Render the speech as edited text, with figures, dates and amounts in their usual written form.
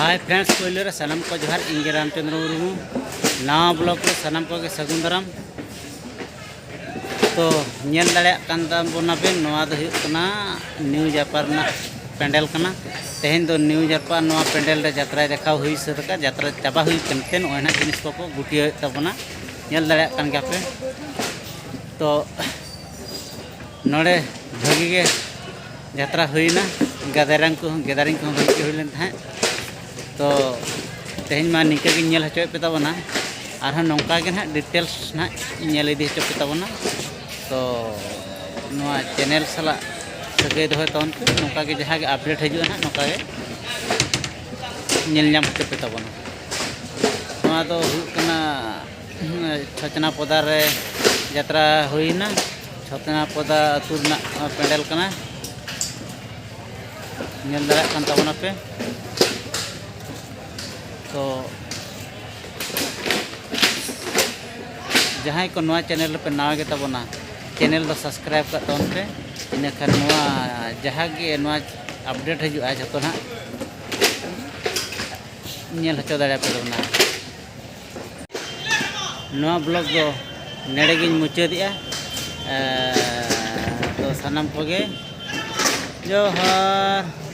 Hi friends पहले सानम को जोहार इंगे रामचंद्र मुर्मू नवा ब्लॉग रे सानम को सगुन दाराम तो नेल दाड़ेयाग कान ताबोना पे नवा दो हुयुग कना न्यू जापार ना पेंडल कना तेहेन दो न्यू जापार नवा पेंडल रे जात्रा देखा हुई सदका जात्रा चाबा हुई कनते नोना जिनिस को गुटियो ताबोना नेल दाड़ेयाग कान गयापे तो नोडे भागी गे जात्रा हुईना गेदारिंग को भागी हुई लेन थाहे तो तेहन मा निका गे नेल हचो पे ताबोना आर नौका गे ना डिटेल्स ना नेल इदी हचो पे ताबोना तो नोआ चैनल साला सगे दोहे तवन पे नौका गे जहाँ गे अपडेट हजुआ ना नौका गे नेल नाम हचो पे ताबोना नोआ दो हुयुग कना छचना पदा रे जात्रा हुईना छचना पदा अतु रना पेंडल कना नेल दाड़ेयाग कान ताबोना पे तो जहाँ को नवा चैनल पे नवा गे ताबोना चैनल दो सब्सक्राइब कर तवन पे इनखान नवा जहाँ गे नवा अपडेट हजुआ जतो ना नेल हचो दाड़े पे ताबोना नवा ब्लॉग दो नेड़े गिन मुचादिया तो सानाम को गे जोहार।